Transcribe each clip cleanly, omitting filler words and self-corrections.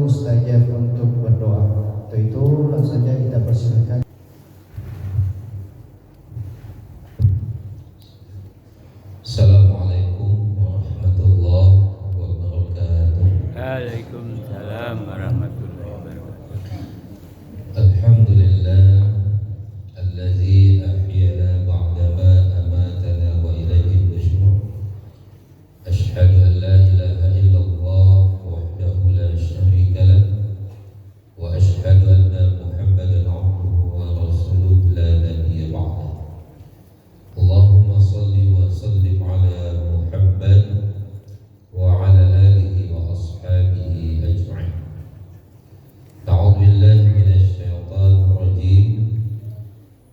mustajab untuk berdoa. Untuk itu langsung saja kita persilakan. Assalamualaikum warahmatullahi wabarakatuh. Waalaikumsalam warahmatullahi wabarakatuh. Alhamdulillah allazi ahyana ba'dama amatana wa ilaihi nusyur. Asyhadu an la ilaha illallah wahdahu la syarika lah wa asyhadu anna Muhammadan abduhu wa rasuluhu la nabiyya ba'dah. Allahumma salli wa sallim ala Muhammad wa ala alihi wa ashabihi ajma'in. A'udzu billahi minasy syaithanir rajim.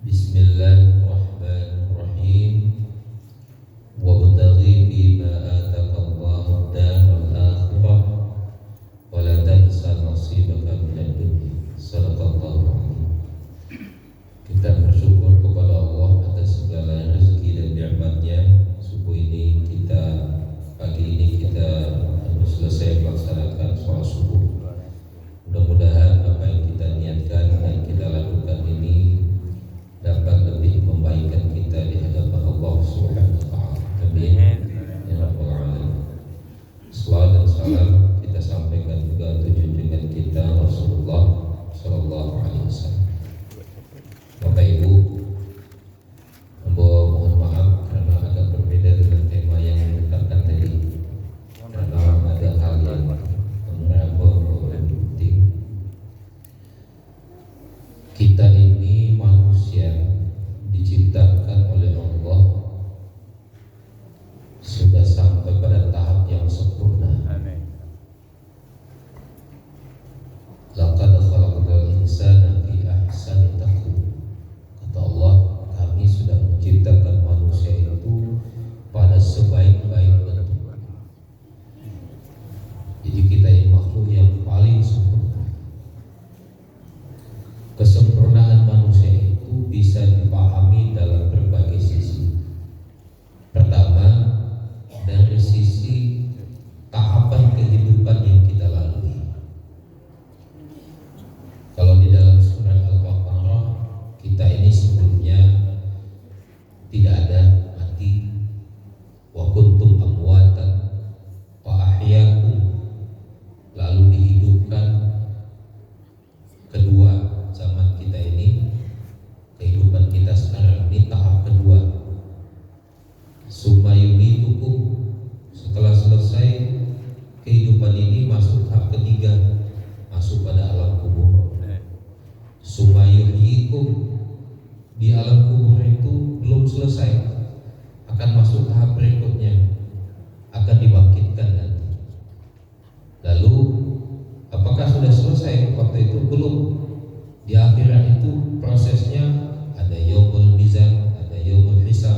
Bismillahirrahmanirrahim. Wabtaghi fima ataka Allahu ad-daral akhirah wa la tansa nasibaka minad dunya. Shadaqallahu adzim. Kita bersyukur kepada Allah atas segala rezeki dan nikmat-Nya. Pagi ini kita harus selesai melaksanakan sholat subuh. Mudah-mudahan apa yang kita niatkan dan kita lakukan ini dapat lebih membaikkan kita di hadapan Allah Subhanahu wa taala. Amin ya rabbal alamin. Salawat dan salam kita sampaikan juga untuk junjungan kita Rasulullah sallallahu alaihi wasallam. Bapak Ibu, mohon maaf karena agak berbeda dengan tema yang ditetapkan tadi, karena ada hal yang menurut penting. Kita ini manusia diciptakan oleh Allah sudah sampai pada tahap yang sempurna. Amin. Laqad khalaqnal insana fi ahsani taqwim. Kata Allah, kami sudah menciptakan manusia itu pada sebaik-baik bentuk. Jadi kita ini makhluk yang paling sempurna. Kesempurnaan manusia itu bisa dipahami dalam berbagai sisi. Pertama, dari sisi tahapan kehidupan yang kita lalui. Kalau di dalam surat Al-Baqarah, kita ini sebelumnya tidak ada mati. Wa kuntum amwatan wa ahyaakum, lalu dihidupkan. Kedua, zaman kita ini, kehidupan kita sekarang ini tahap kedua. Summa yumitukum, setelah selesai kehidupan ini masuk tahap ketiga, masuk pada alam kubur. Summa yuhyikum, di alam kubur itu belum selesai, akan masuk tahap berikutnya, akan dibangkitkan nanti. Lalu apakah sudah selesai waktu itu? Belum. Di akhirat itu prosesnya ada yaumul mizan, ada yaumul hisab.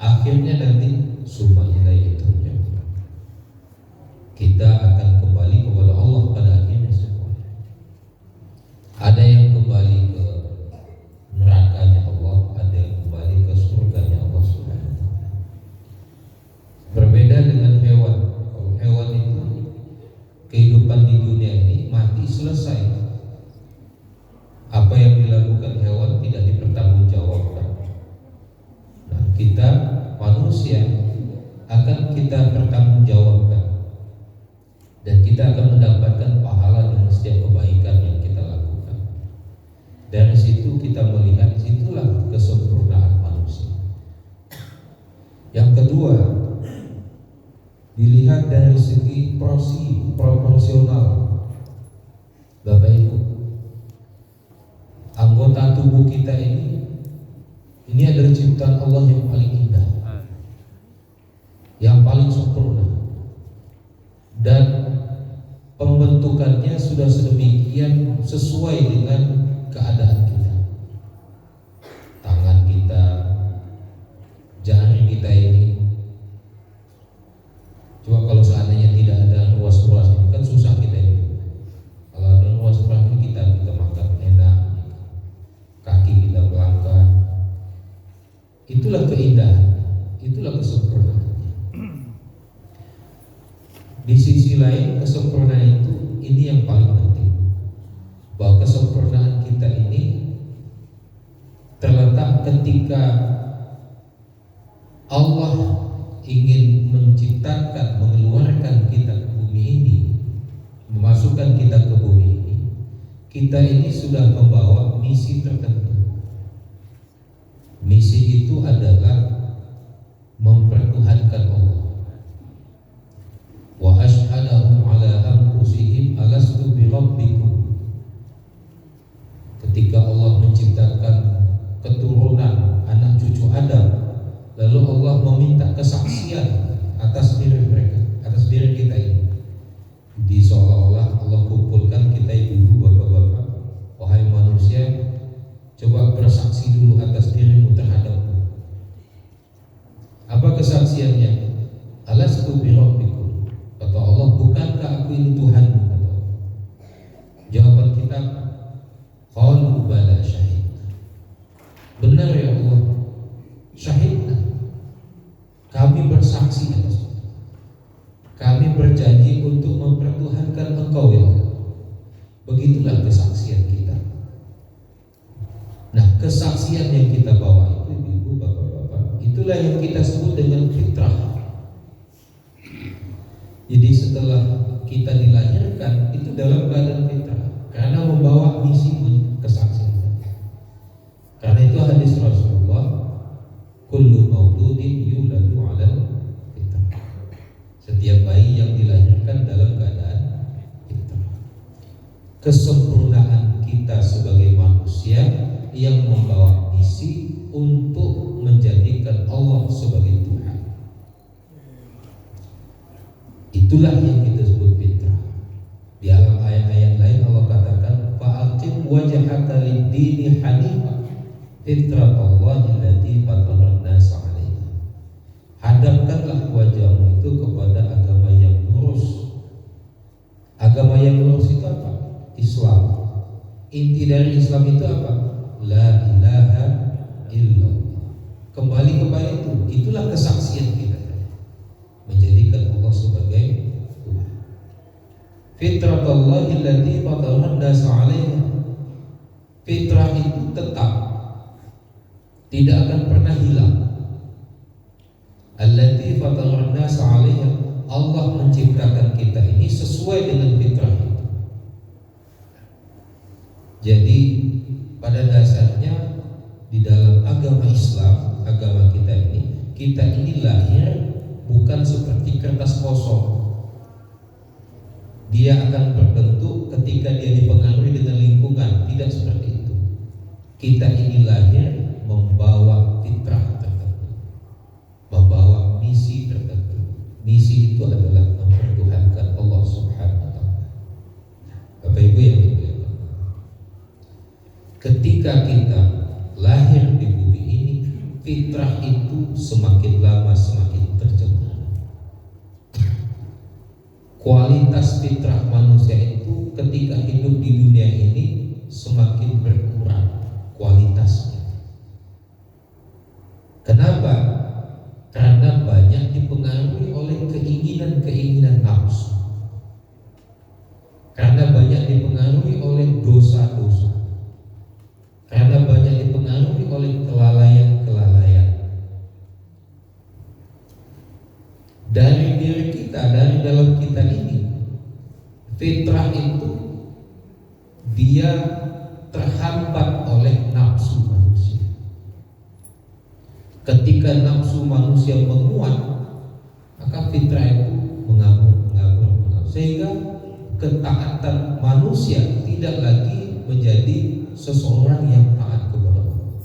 Akhirnya nanti summa ilaihi turja'un. Kita akan kembali kepada Allah pada akhirnya semua. Ada yang kembali ke nerakanya Allah, ada yang kembali ke surganya Allah Subhanahu wa taala. Berbeda dengan hewan. Kalau hewan itu kehidupan di dunia ini mati selesai. Apa yang dilakukan hewan tidak dipertanggungjawabkan. Nah, kita manusia akan kita pertanggungjawabkan, dan kita akan mendapatkan pahala dari setiap kebaikan yang kita lakukan. Dari situ kita melihat, situlah kesempurnaan manusia. Yang kedua, dilihat dari segi proporsional. Bapak Ibu, anggota tubuh kita ini adalah ciptaan Allah yang paling indah, yang paling sempurna, dan pembentukannya sudah sedemikian sesuai dengan keadaan kita. Tangan kita, jari kita ini, coba kalau seandainya tidak ada ruas-ruas ini kan susah kita ini. Kalau ada ruas-ruas ini kita makan enak, kaki kita melangkah. Itulah keindahan, itulah kesempurnaan. Di sisi lain, kesempurnaan itu ini yang paling penting, bahwa kesempurnaan kita ini terletak ketika Allah ingin menciptakan, mengeluarkan kita ke bumi ini, memasukkan kita ke bumi ini. Kita ini sudah membawa misi tertentu. Misi itu adalah mempertuhankan Allah. Wa ashhadahum ala anfusihim alastu bi rabbikum. Ketika Allah menciptakan keturunan anak cucu Adam, lalu Allah meminta kesaksian atas diri mereka, atas diri kita ini. Di seolah-olah Allah kumpulkan kita ibu, bapak-bapak, wahai manusia, coba bersaksi dulu atas dirimu terhadapku. Apa kesaksiannya? Alastu bi rabbikum. Kata Allah, bukankah aku ini Tuhanmu? Kata Allah. Jawaban kita, qalu bala syahidna. Benar ya Allah, syahidna. Kami bersaksi atas itu. Kami berjanji untuk mempertuhankan Engkau ya Allah. Begitulah kesaksian kita. Nah, kesaksian yang kita bawa itu, ibu, bapak-bapak, itulah yang kita sebut dengan fitrah. Jadi setelah kita dilahirkan itu dalam keadaan fitrah, karena membawa misi kesaksian. Karena itu hadis Rasulullah, kullu mauludin yuladu 'alal fitrah. Setiap bayi yang dilahirkan dalam keadaan fitrah. Kesempurnaan kita sebagai manusia yang membawa misi untuk menjadikan Allah sebagai Tuhan. Itulah yang kita sebut fitrah. Di dalam ayat-ayat lain Allah katakan, fa'aqim wajhaka lid-dini hanifan fitratallahi allati fatara an-nasa 'alaiha. Hadapkanlah wajahmu itu kepada agama yang lurus. Agama yang lurus itu apa? Islam. Inti dari Islam itu apa? La ilaha illallah. Kembali kepada itu. Itulah kesaksian kita, menjadikan Allah sebagai Tuhan. Fitratallahi allati fatara an-nasa 'alaiha. Fitrah itu tetap, tidak akan pernah hilang. Allati fatara an-nasa 'alaiha. Allah menciptakan kita ini sesuai dengan fitrah itu. Jadi pada dasarnya di dalam agama Islam, agama kita ini lahir bukan seperti kertas kosong. Dia akan berbentuk ketika dia dipengaruhi dengan lingkungan, tidak seperti itu. Kita ini lahir membawa fitrah tertentu, membawa misi tertentu. Misi itu adalah mempertuhankan Allah Subhanahu wa Ta'ala. Bapak Ibu yang dimuliakan, ketika kita lahir di bumi ini, fitrah itu semakin lama semakin tercemar. Kualitas fitrah manusia itu ketika hidup di dunia ini semakin berkurang kualitasnya. Kenapa? Karena banyak dipengaruhi oleh keinginan-keinginan nafsu. Karena banyak dipengaruhi oleh dosa-dosa. Karena banyak dipengaruhi oleh kelalaian-kelalaian. Dari diri kita, dari dalam kita ini, fitrah itu dia terhambat oleh nafsu manusia. Ketika nafsu manusia menguat, maka fitrah itu mengamuk, sehingga ketaatan manusia tidak lagi menjadi seseorang yang taat kepada Allah.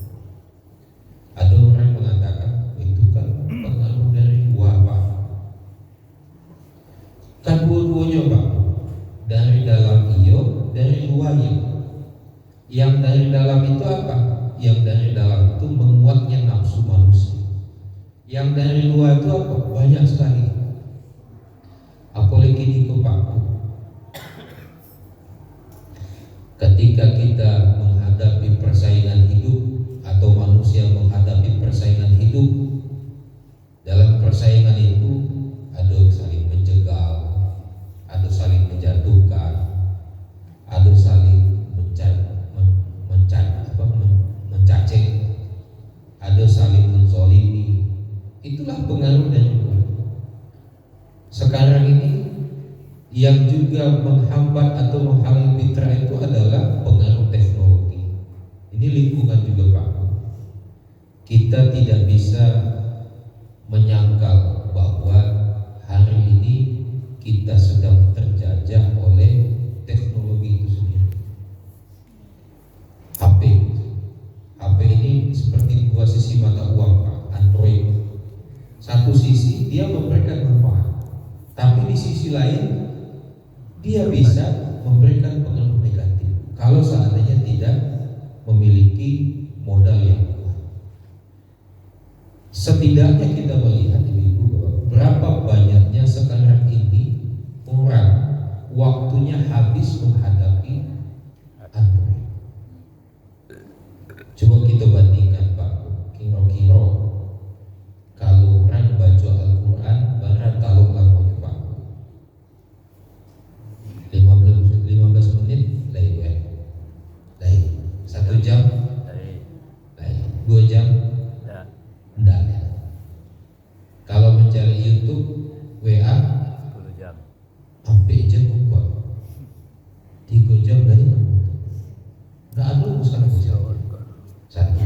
Ada orang mengatakan itu kan pengaruh dari luar, Pak. Kan dua-duanya, Pak. Dari dalam iyo, dari luar iyo. Yang dari dalam itu apa? Yang dari dalam itu menguatnya nafsu manusia. Yang dari luar itu apa? Banyak sekali. Apalagi di Pak. Ketika kita menghadapi persaingan hidup atau manusia menghadapi persaingan hidup, dalam persaingan itu ada saling menjegal, ada saling menjatuhkan, Yang juga menghambat atau menghalangi fitrah itu adalah pengaruh teknologi. Ini lingkungan juga Pak. Kita tidak bisa menyangkal bahwa hari ini kita sedang terjajah oleh teknologi itu sendiri. HP ini seperti dua sisi mata uang Pak. Android, satu sisi dia memberikan manfaat, tapi di sisi lain dia bisa memberikan pengaruh negatif kalau seandainya tidak memiliki modal yang kuat. Setidaknya kita melihat Ibu bahwa berapa banyaknya sekarang ini orang waktunya habis menghadapi Android. Coba kita bandingkan Pak, kira-kira kalau orang baca Al-Quran barat kalau lamanya Pak 15 menit lain 1 jam lain 2 jam enggak. Kalau mencari YouTube WA 10 jam sampai jam 3 jam lain enggak ada urusan satu.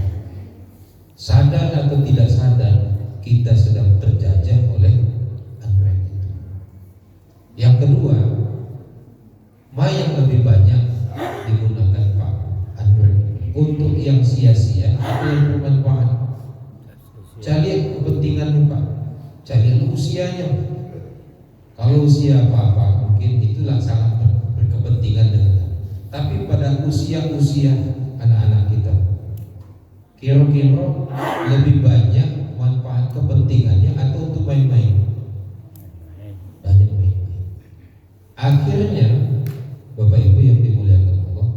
Sadar atau tidak sadar kita sedang terjajah oleh Android itu. Yang kedua, mana yang lebih banyak digunakan Pak Android untuk yang sia-sia atau yang bermanfaat? Cari kepentingan Pak, cari usianya. Kalau usia apa mungkin itulah sangat berkepentingan dengan. Tapi pada usia anak-anak kita, kira-kira lebih banyak manfaat kepentingannya atau untuk main-main? Banyak main-main. Akhirnya Bapak Ibu yang dimuliakan Allah,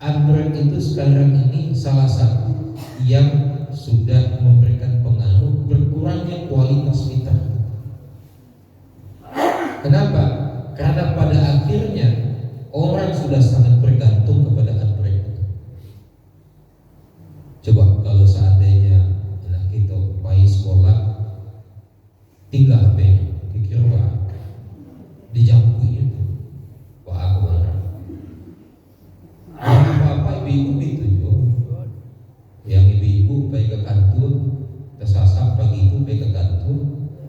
Android itu sekarang ini salah satu yang sudah memberikan pengaruh berkurangnya kualitas kita. Kenapa? Karena pada akhirnya orang sudah sangat bergantung kepada Android. Coba kalau seandainya anak kita pergi sekolah tinggal HP-nya, pikir Pak dijangkui itu, Pak aku marah. Apa-apa ibu-ibu itu juga, yang ibu-ibu pergi ke kantor, tersasar pagi itu pergi ke kantor,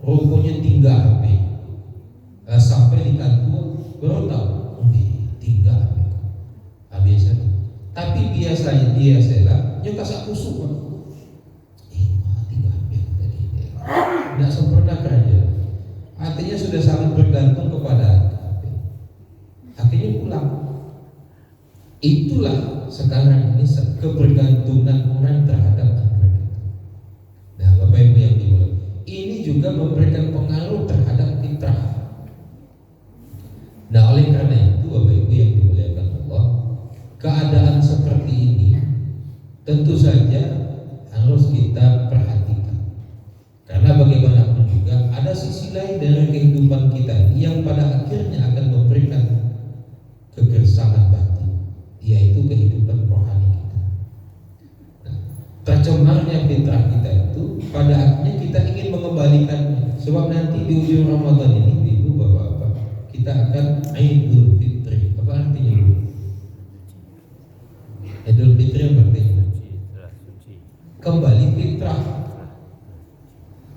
rupanya tinggal HP. Sampai di kantor baru tahu, tinggal HP. Biasanya. Tapi biasanya dia nyuka sak kusuk Pak. Mati HP tadi. Tidak sempurna kerja. Artinya sudah sangat bergantung kepada HP. Akhirnya pulang. Itulah sekarang ini kebergantungan orang terhadap Android. Nah, Bapak Ibu yang dimuliakan, ini juga memberikan pengaruh terhadap fitrah. Nah, oleh karena itu Bapak Ibu yang dimuliakan Allah, keadaan seperti ini tentu saja harus kita perhatikan. Karena bagaimanapun juga ada sisi lain dari kehidupan kita yang pada akhirnya akan memberikan kegersangan batin, yaitu kehidupan rohani kita. Nah, tercemarnya fitrah kita itu pada akhirnya kita ingin mengembalikannya. Sebab nanti di ujung Ramadan ini Ibu Bapak-bapak, kita akan Idul Fitri. Apa artinya Bu? Idul Fitri apa artinya? Kembali fitrah.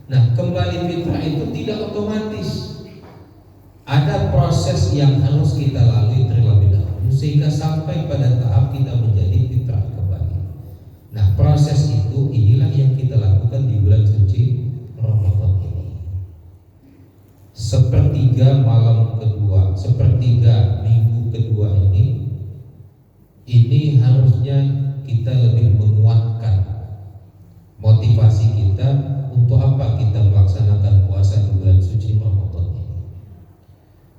Nah, kembali fitrah itu tidak otomatis. Ada proses yang harus kita lalui terlebih dahulu sehingga sampai pada tahap kita menjadi fitrah kembali. Nah, proses itu inilah yang kita lakukan di bulan suci Ramadan ini. Sepertiga malam kedua, sepertiga minggu kedua ini harusnya kita lebih menguatkan motivasi kita untuk apa kita melaksanakan puasa di bulan suci Ramadan ini.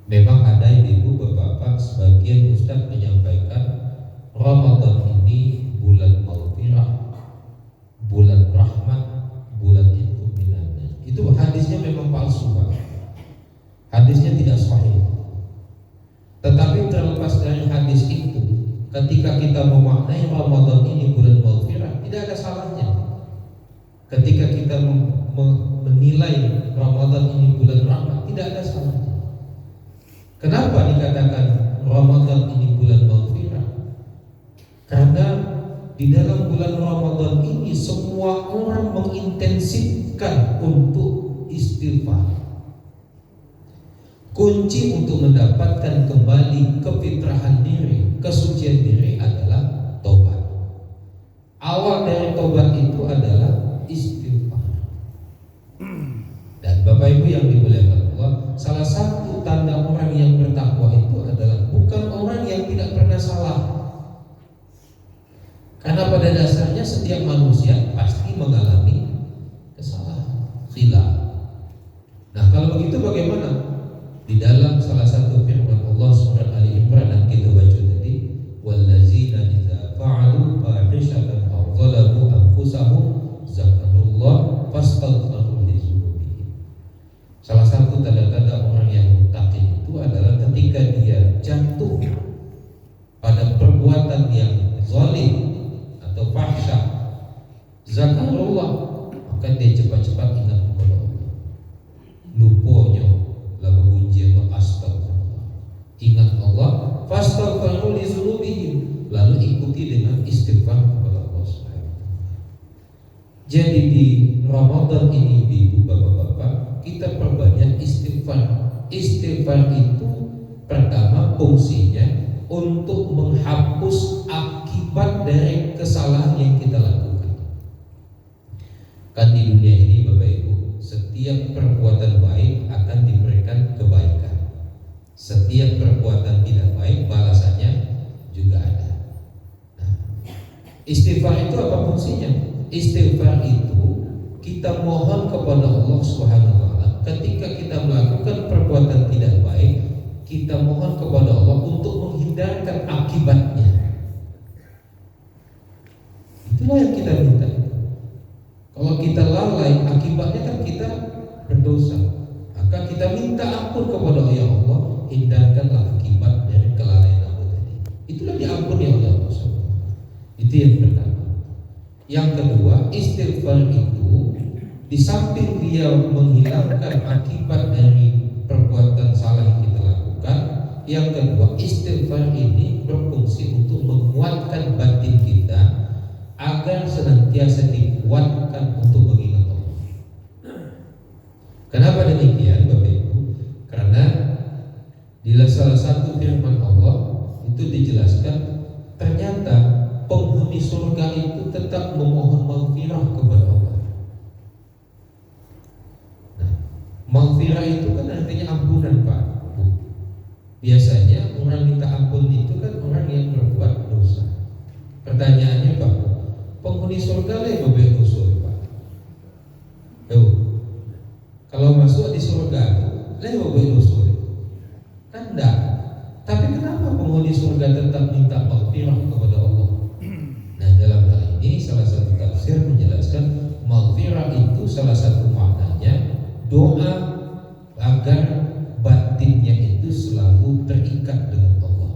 Memang ada ibu bapak sebagian ustaz menyampaikan Ramadan ini bulan maghfirah, bulan rahmat, bulan itu minannya. Itu hadisnya memang palsu Pak. Hadisnya tidak sahih. Tetapi terlepas dari hadis itu, ketika kita memaknai Ramadan ini bulan maghfirah, tidak ada salahnya. Ketika kita menilai Ramadan ini bulan rahmat, tidak ada salahnya. Kenapa dikatakan Ramadan ini bulan maghfirah? Karena di dalam bulan Ramadan ini semua orang mengintensifkan untuk istighfar. Kunci untuk mendapatkan kembali kefitrahan diri, kesucian diri adalah tobat. Awal dari tobat itu adalah istighfar. Dan Bapak Ibu yang dimuliakan Allah, salah satu tanda orang yang bertakwa itu adalah bukan orang yang tidak pernah salah. Karena pada dasarnya setiap manusia pasti mengalami kesalahan, khilaf. Nah, kalau begitu bagaimana? Di dalam salah satu firman Allah surat Ali Imran yang kita baca tadi, wallazina idza fa'alu fahishatan aw zalamu anfusahum zakarullah fastaghfiru lidzunubihim. Salah satu tanda-tanda orang yang muttaqin itu adalah ketika dia jatuh pada perbuatan yang zalim atau fahsyah, zakarullah, maka dia cepat-cepat ingat kepada Allah. Luponya lalu ujian astagfirullah, ingat Allah, fastaghfiru lidzunubihim, lalu ikuti dengan istighfar kepada Allah Subhanahu wa taala. Jadi di Ramadan ini Ibu Bapak-bapak, kita perbanyak istighfar. Istighfar itu pertama fungsinya untuk menghapus akibat dari kesalahan yang kita lakukan. Kan di dunia ini Bapak Ibu, setiap perbuatan baik akan diberikan kebaikan. Setiap perbuatan tidak baik balasannya juga ada. Nah, istighfar itu apa fungsinya? Istighfar itu kita mohon kepada Allah Subhanahu wa taala ketika kita melakukan perbuatan tidak baik, kita mohon kepada Allah untuk menghindarkan akibatnya. Itulah yang kita minta. Kalau kita lalai, akibatnya kan kita berdosa. Maka kita minta ampun kepada Allah, ya Allah, hindarkanlah akibat dari kelalaian aku tadi. Itulah diampuni oleh Allah. Itu yang pertama. Yang kedua, istighfar itu di samping dia menghilangkan akibat dari perbuatan salah yang kita lakukan, yang kedua, istighfar ini berfungsi untuk menguatkan batin kita agar senantiasa dikuatkan untuk mengingat Allah. Kenapa demikian Bapak Ibu? Karena di salah satu firman Allah itu dijelaskan ternyata penghuni surga itu tetap memohon maghfirah kepada Allah. Nah, maghfirah itu kan artinya ampunan Pak. Biasanya orang minta ampun itu kan orang yang berbuat dosa. Pertanyaannya Pak, penghuni surga lah yang bebek usul Pak. Kalau masuk di surga lah yang bebek usul kan enggak. Tapi kenapa penghuni surga tetap minta maghfirah kepada Allah? Nah, dalam hal ini salah satu tafsir menjelaskan maghfirah itu salah satu maknanya doa agar batinnya itu selalu terikat dengan Allah.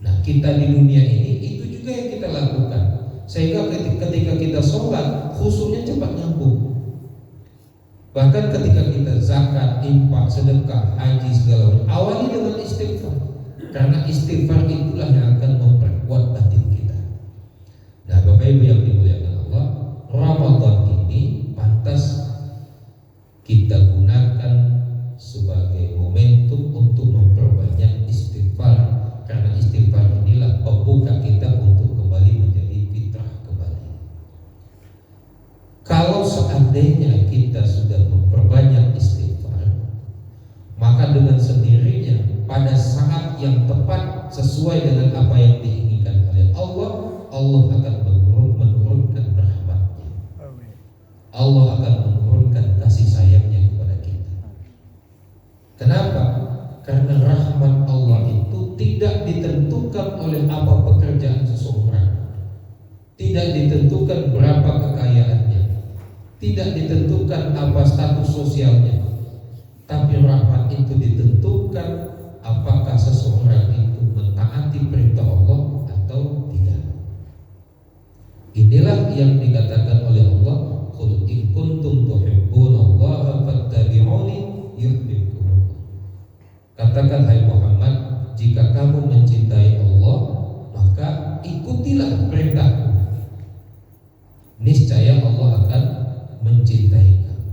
Nah, kita di dunia ini itu juga yang kita lakukan. Sehingga ketika kita sholat, khusyuknya cepat nyambung. Bahkan ketika kita zakat, infak, sedekah, haji segala macam, awali dengan istighfar. Karena istighfar itulah yang akan memperkuat batin kita. Nah, Bapak Ibu yang dimuliakan Allah, Ramadan ini pantas kita gunakan sebagai momentum untuk memperbanyak istighfar. Karena istighfar inilah pembuka kita untuk kembali menjadi fitrah kembali. Kalau seandainya kita sudah memperbanyak istighfar, maka dengan sendirinya pada saat yang tepat sesuai dengan apa yang diinginkan oleh Allah, Allah akan menurunkan rahmatnya. Allah akan menurunkan kasih sayangnya kepada kita. Kenapa? Karena rahmat Allah itu tidak ditentukan oleh apa pekerjaan seseorang, tidak ditentukan berapa kekayaannya, tidak ditentukan apa status sosialnya, tapi rahmat itu ditentukan apakah seseorang itu mentaati perintah Allah atau tidak. Inilah yang dikatakan oleh Allah, qul in kuntum tuhibbunallaha fattabi'uni yuhibbukum. Katakan hai Muhammad, ikutilah perintahku, niscaya Allah akan mencintai kamu.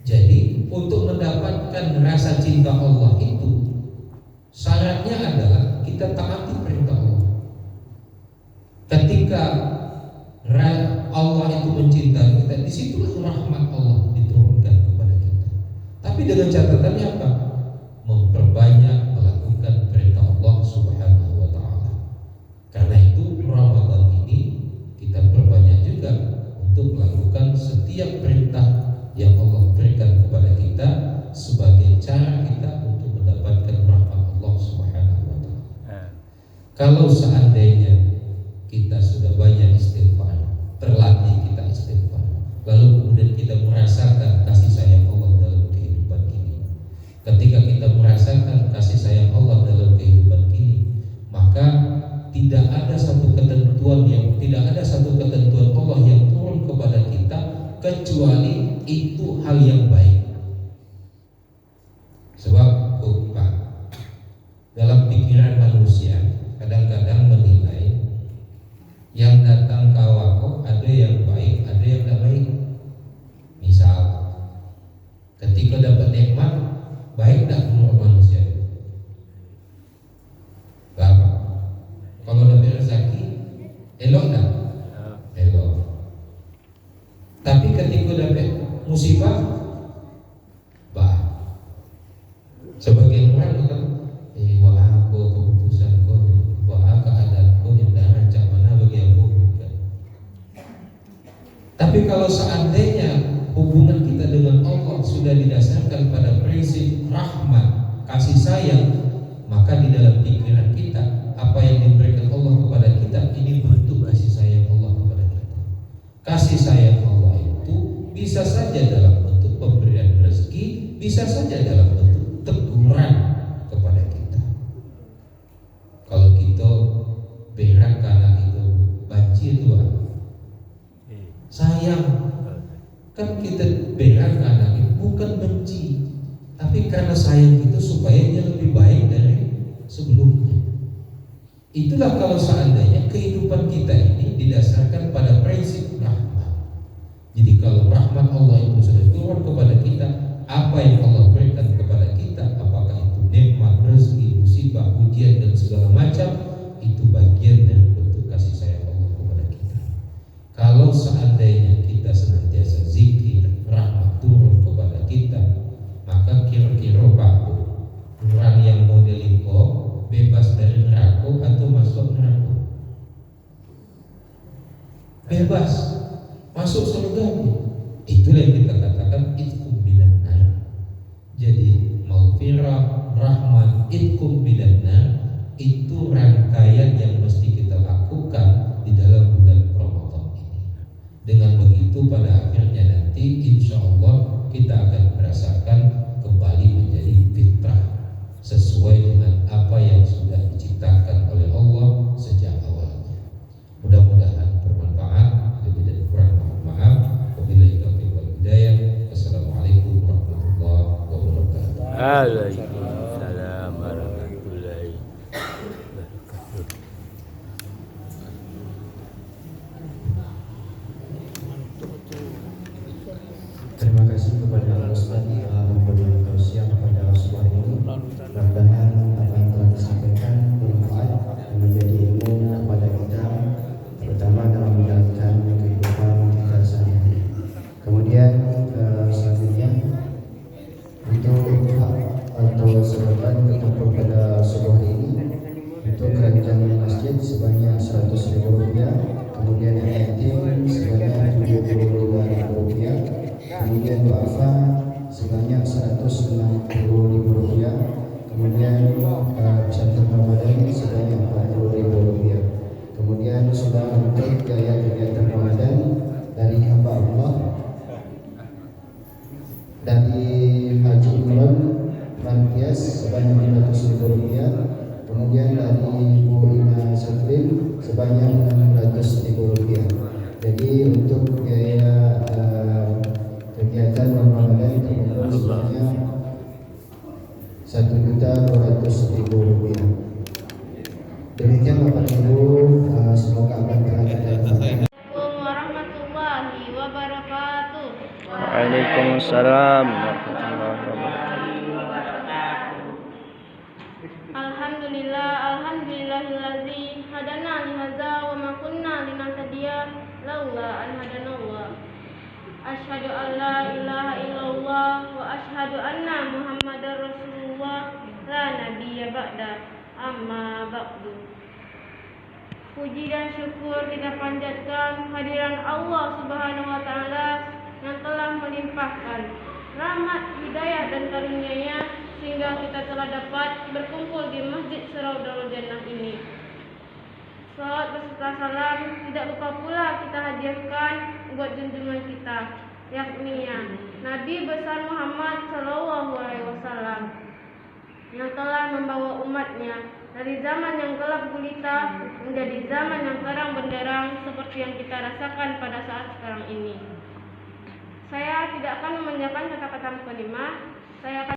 Jadi untuk mendapatkan rasa cinta Allah itu syaratnya adalah kita taati perintah Allah. Ketika Allah itu mencintai kita, disitulah rahmat Allah diturunkan kepada kita. Tapi dengan catatannya apa? Memperbanyak melakukan perintah Allah Subhanahu wa Ta'ala. Karena itu Ramadan ini kita perbanyak juga untuk melakukan setiap perintah yang Allah berikan kepada kita sebagai cara kita untuk mendapatkan rahmat Allah Subhanahu wa Ta'ala. Kalau seandainya kita sudah banyak istighfar, terlatih kita istighfar, lalu kemudian kita merasakan kasih sayang Allah dalam kehidupan ini. Ketika kita merasakan kasih sayang Allah dalam kehidupan ini, maka tidak ada satu ketentuan Allah yang turun kepada kita kecuali itu hal yang baik. Sebab Pak, dalam pikiran manusia kadang-kadang menilai yang datang ke awak ada yang baik, ada yang tidak baik. Misal, ketika dapat nikmat, baik tak menurut manusia? Apa? Kalau dapat rezeki, elok tak? Elok. Tapi ketika dapat musibah, bah. Sebagian orang kan, wah aku keputusan kau, wah keadaan kau yang dah rancang mana bagi aku. Tapi kalau seandainya hubungan kita dengan Allah sudah didasarkan pada prinsip rahmat, kasih sayang, maka di dalam pikiran kita apa yang diberikan Allah kepada kita ini bentuk kasih sayang Allah kepada kita. Kasih sayang Allah itu bisa saja dalam bentuk pemberian rezeki, bisa saja dalam bentuk teguran kepada kita. Kalau kita berak karena itu banci itu sayang, kan kita berak karena itu bukan benci, tapi karena sayang itu supaya dia lebih baik dari sebelumnya. Itulah kalau seandainya kehidupan kita ini didasarkan pada prinsip rahmat. Jadi kalau rahmat Allah itu sudah turun kepada kita, apa yang Allah berikan kepada kita, apakah itu nikmat, rezeki, musibah, ujian dan segala macam, itu bagian dari bentuk kasih sayang Allah kepada kita. Kalau seandainya kita senantiasa zikir, rahmat turun kepada kita, maka kira-kira Pak, orang yang model itu bebas dari neraka atau masuk neraka? Bebas, masuk surga. Itulah yang kita katakan itkum minan nar. Jadi maghfirah, rahmat, itkum minan nar itu rangkaian yang mesti kita lakukan di dalam bulan Ramadan ini. Dengan begitu pada akhirnya nanti insya Allah kita akan merasakan kembali menjadi fitrah sesuai dengan apa yang sudah diciptakan oleh Allah sejak awalnya. Mudah-mudahan bermanfaat. Lebih dan kurang mohon maaf. Wabillahi taufiq wal hidayah. Wassalamualaikum warahmatullahi wabarakatuh. Waalaikumsalam warahmatullahi wabarakatuh. Terima kasih kepada Ustaz memberikan tausiah pada sebuah ini. Mudah-mudahan apa yang telah disampaikan bermanfaat dan menjadi ilmu kepada kita, terutama dalam menjalankan kehidupan kita sehari-hari. Kemudian selanjutnya untuk atau sebagian untuk pada sebuah ini untuk keranjang masjid sebanyak Rp100.000, kemudian yatim sebanyak Rp75.000, kemudian duafa sebanyak Waalaikumsalam warahmatullahi wabarakatuh. Alhamdulillahilladzi hadana li hadza wa ma kunna linahtadiya laula an hadanallah. Asyhadu an la ilaha illallah wa asyhadu anna Muhammadar Rasulullah la nabiyya ba'da. Amma ba'du. Puji dan syukur kita panjatkan hadiran Allah Subhanahu wa taala yang telah melimpahkan rahmat, hidayah dan karunia-Nya sehingga kita telah dapat berkumpul di Masjid Siraudul Jannah ini. Salawat beserta salam tidak lupa pula kita hadiahkan buat junjungan kita, yakni Nabi besar Muhammad Shallallahu Alaihi Wasallam yang telah membawa umatnya dari zaman yang gelap gulita menjadi zaman yang terang benderang seperti yang kita rasakan pada saat sekarang ini. Saya tidak akan memanjangkan kata-kata mukadimah. Saya akan